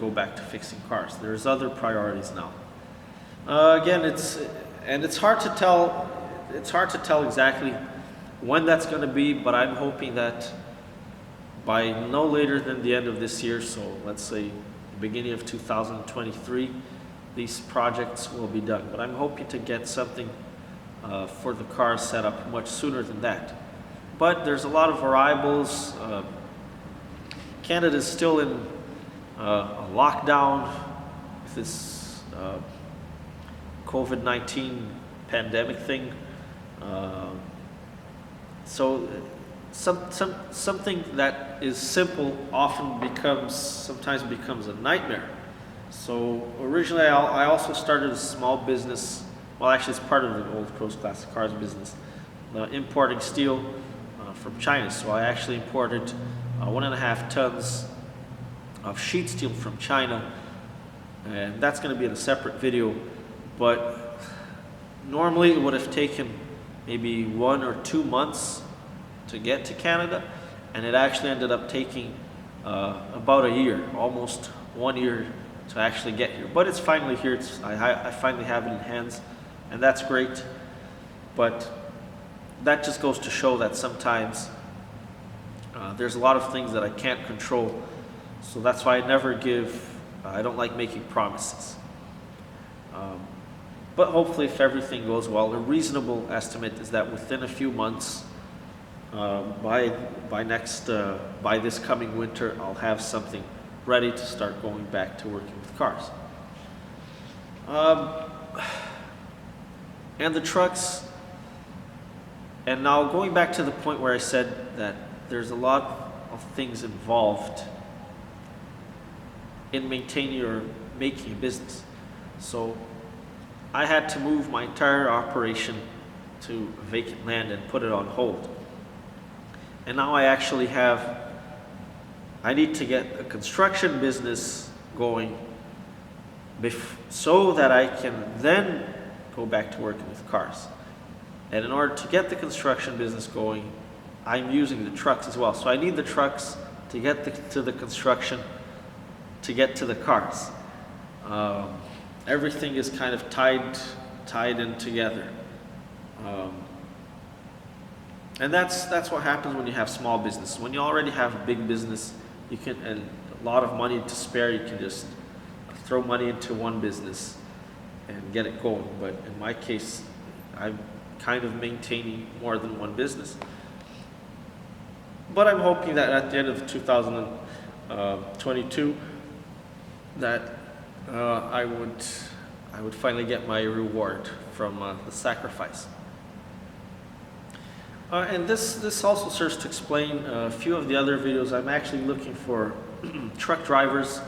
go back to fixing cars. There's other priorities now. Again, it's hard to tell. It's hard to tell exactly when that's going to be, but I'm hoping that by no later than the end of this year, so let's say the beginning of 2023, these projects will be done. But I'm hoping to get something for the car set up much sooner than that. But there's a lot of variables. Canada is still in a lockdown with this COVID-19 pandemic thing. So something that is simple sometimes becomes a nightmare. So originally I also started a small business, well actually it's part of the Old Pros Classic Cars business, importing steel from China. So I actually imported 1.5 tons of sheet steel from China, and that's going to be in a separate video, but normally it would have taken maybe 1 or 2 months to get to Canada, and it actually ended up taking about a year, almost 1 year to actually get here. But it's finally here. I finally have it in hands, and that's great. But that just goes to show that sometimes there's a lot of things that I can't control. So that's why I don't like making promises. But hopefully if everything goes well, a reasonable estimate is that within a few months, by this coming winter, I'll have something ready to start going back to working with cars. And the trucks, and now going back to the point where I said that there's a lot of things involved in maintaining or making a business. So I had to move my entire operation to vacant land and put it on hold. And now I need to get a construction business going so that I can then go back to working with cars. And in order to get the construction business going, I'm using the trucks as well. So I need the trucks to get to the construction, to get to the cars. Everything is kind of tied in together. And that's what happens when you have small business. When you already have a big business, and a lot of money to spare, you can just throw money into one business and get it going. But in my case, I'm kind of maintaining more than one business. But I'm hoping that at the end of 2022, that I would finally get my reward from the sacrifice. And this also serves to explain a few of the other videos. I'm actually looking for truck drivers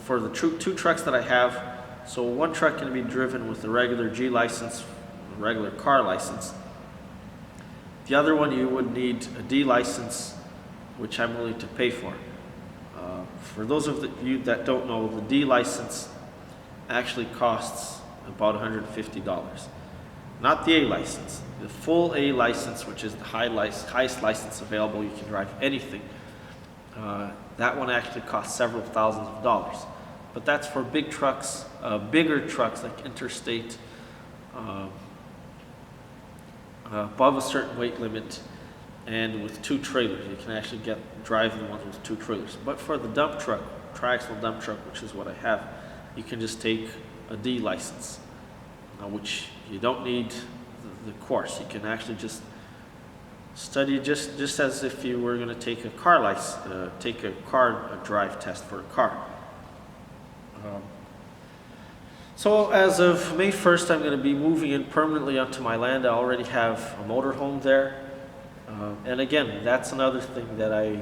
for the two trucks that I have. So one truck can be driven with the regular G license, regular car license. The other one you would need a D license, which I'm willing to pay for. For those of you that don't know, the D license actually costs about $150. Not the A license. The full A license, which is the highest license available, you can drive anything. That one actually costs several thousands of dollars. But that's for big trucks, bigger trucks like interstate, above a certain weight limit, and with 2 trailers. You can actually drive the ones with 2 trailers. But for the dump truck, tri-axle dump truck, which is what I have, you can just take a D license, which you don't need the course. You can actually just study just as if you were going to take a car license, take a drive test for a car. So as of May 1st, I'm going to be moving in permanently onto my land. I already have a motorhome there. And again, that's another thing that I'm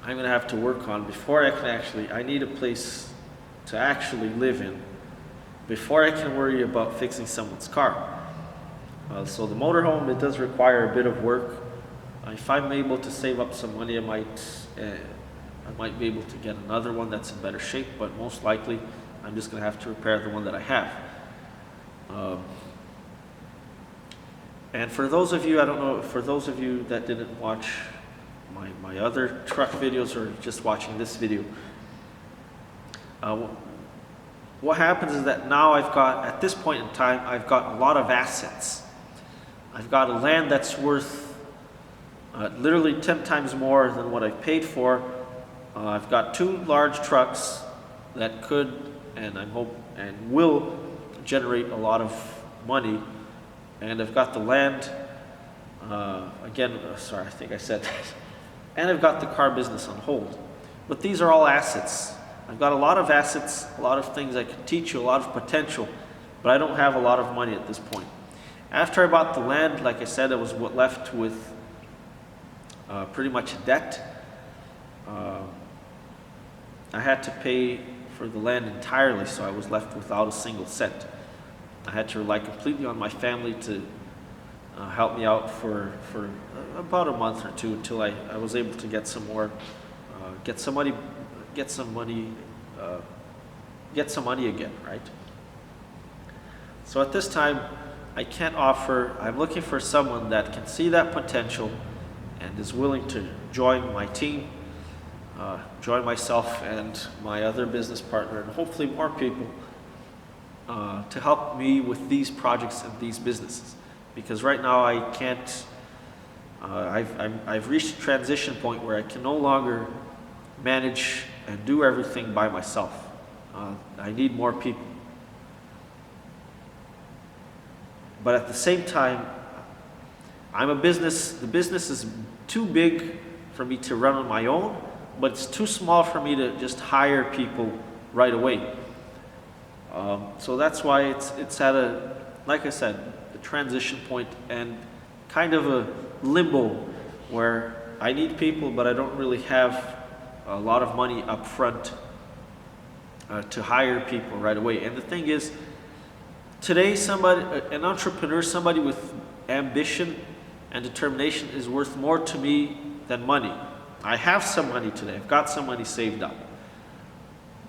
going to have to work on before I can I need a place to actually live in before I can worry about fixing someone's car. So the motorhome, it does require a bit of work. If I'm able to save up some money, I might be able to get another one that's in better shape, but most likely I'm just going to have to repair the one that I have. And for those of you, I don't know, for those of you that didn't watch my other truck videos or just watching this video, Uh, what happens is that now at this point in time, I've got a lot of assets. I've got a land that's worth literally 10 times more than what I've paid for. I've got 2 large trucks that could and will generate a lot of money. And I've got the land, sorry, I think I said that. And I've got the car business on hold. But these are all assets. I've got a lot of assets, a lot of things I can teach you, a lot of potential, but I don't have a lot of money at this point. After I bought the land, like I said, I was left with pretty much a debt. I had to pay for the land entirely, so I was left without a single cent. I had to rely completely on my family to help me out for about a month or two until I was able to get some more, get some money again, right? So at this time, I'm looking for someone that can see that potential and is willing to join my team, join myself and my other business partner, and hopefully more people, to help me with these projects and these businesses. Because right now I can't, I've reached a transition point where I can no longer manage and do everything by myself. I need more people. But at the same time, the business is too big for me to run on my own, but it's too small for me to just hire people right away. So that's why it's at like I said, a transition point and kind of a limbo where I need people, but I don't really have a lot of money up front to hire people right away. And the thing is, today an entrepreneur, somebody with ambition and determination is worth more to me than money. I have some money today. I've got some money saved up.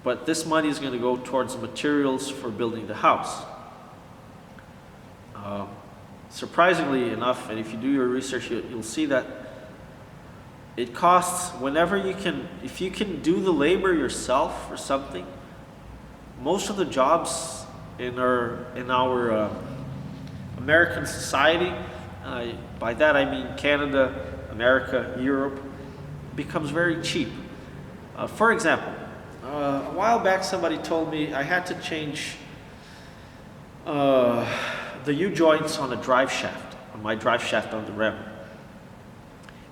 But this money is going to go towards materials for building the house. Surprisingly enough, and if you do your research, you'll see that it costs, if you can do the labor yourself or something, most of the jobs in our American society, by that I mean Canada, America, Europe, becomes very cheap. For example, a while back somebody told me I had to change the U-joints on on my drive shaft on the Ram.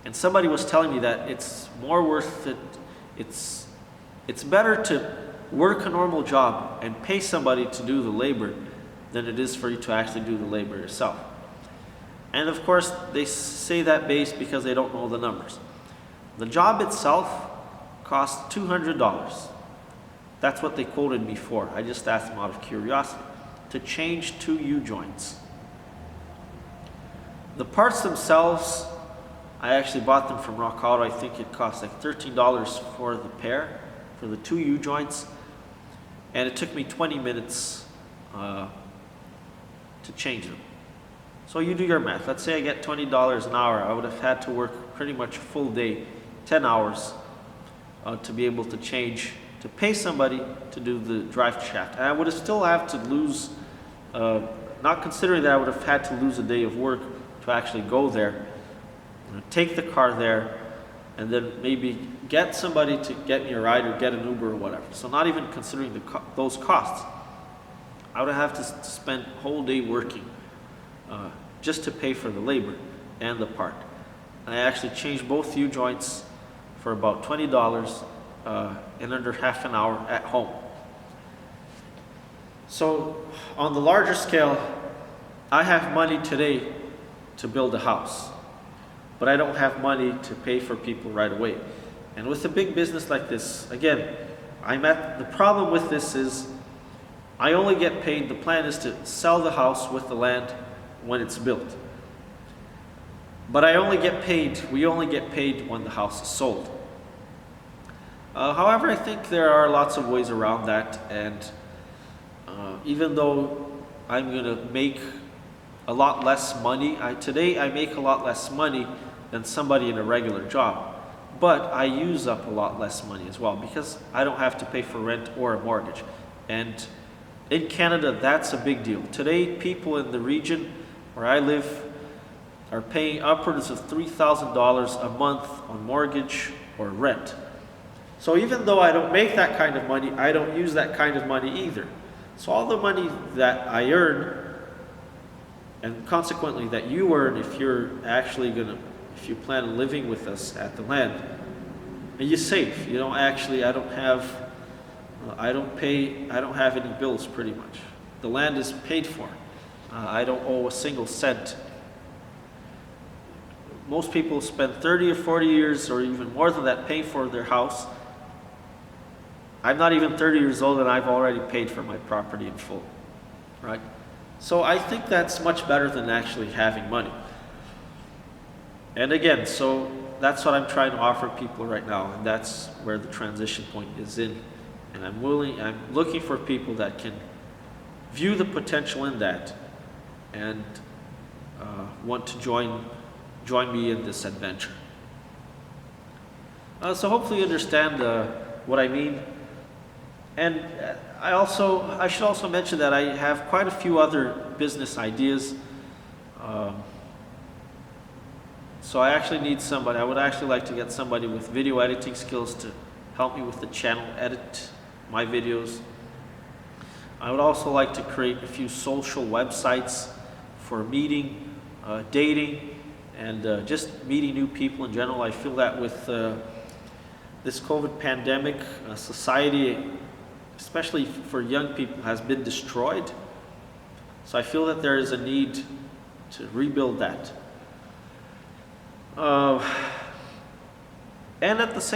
And somebody was telling me that it's more worth it, it's better to work a normal job and pay somebody to do the labor than it is for you to actually do the labor yourself. And of course, they say that based because they don't know the numbers. The job itself costs $200. That's what they quoted me for. I just asked them out of curiosity to change 2 U-joints. The parts themselves, I actually bought them from Rock Auto. I think it cost like $13 for the pair, for the 2 U-joints. And it took me 20 minutes to change them. So you do your math. Let's say I get $20 an hour. I would have had to work pretty much a full day, 10 hours, to be able to pay somebody to do the drive shaft. And I would have still have to lose, not considering that I would have had to lose a day of work to actually go there, take the car there, and then maybe get somebody to get me a ride or get an Uber or whatever. So not even considering those costs. I would have to spend a whole day working just to pay for the labor and the part. And I actually changed both U-joints for about $20 in under half an hour at home. So on the larger scale, I have money today to build a house, but I don't have money to pay for people right away. And with a big business like this, again, the problem with this is I only get paid, the plan is to sell the house with the land when it's built. But we only get paid when the house is sold. However, I think there are lots of ways around that, and even though I'm going to make a lot less money, today I make a lot less money than somebody in a regular job. but I use up a lot less money as well because I don't have to pay for rent or a mortgage. And in Canada, that's a big deal. Today, people in the region where I live are paying upwards of $3,000 a month on mortgage or rent. So even though I don't make that kind of money, I don't use that kind of money either. So all the money that I earn, and consequently that you earn if you're actually if you plan on living with us at the land, and you save. You don't actually, I don't have any bills pretty much. The land is paid for. I don't owe a single cent. Most people spend 30 or 40 years or even more than that paying for their house. I'm not even 30 years old and I've already paid for my property in full, right? So I think that's much better than actually having money. And again, so that's what I'm trying to offer people right now, and that's where the transition point is in. And I'm looking for people that can view the potential in that and want to join me in this adventure. So hopefully you understand what I mean. And I should also mention that I have quite a few other business ideas. So I actually need somebody. I would actually like to get somebody with video editing skills to help me with the channel, edit my videos. I would also like to create a few social websites for meeting, dating, and just meeting new people in general. I feel that with this COVID pandemic, society, especially for young people, has been destroyed. So I feel that there is a need to rebuild that. And at the same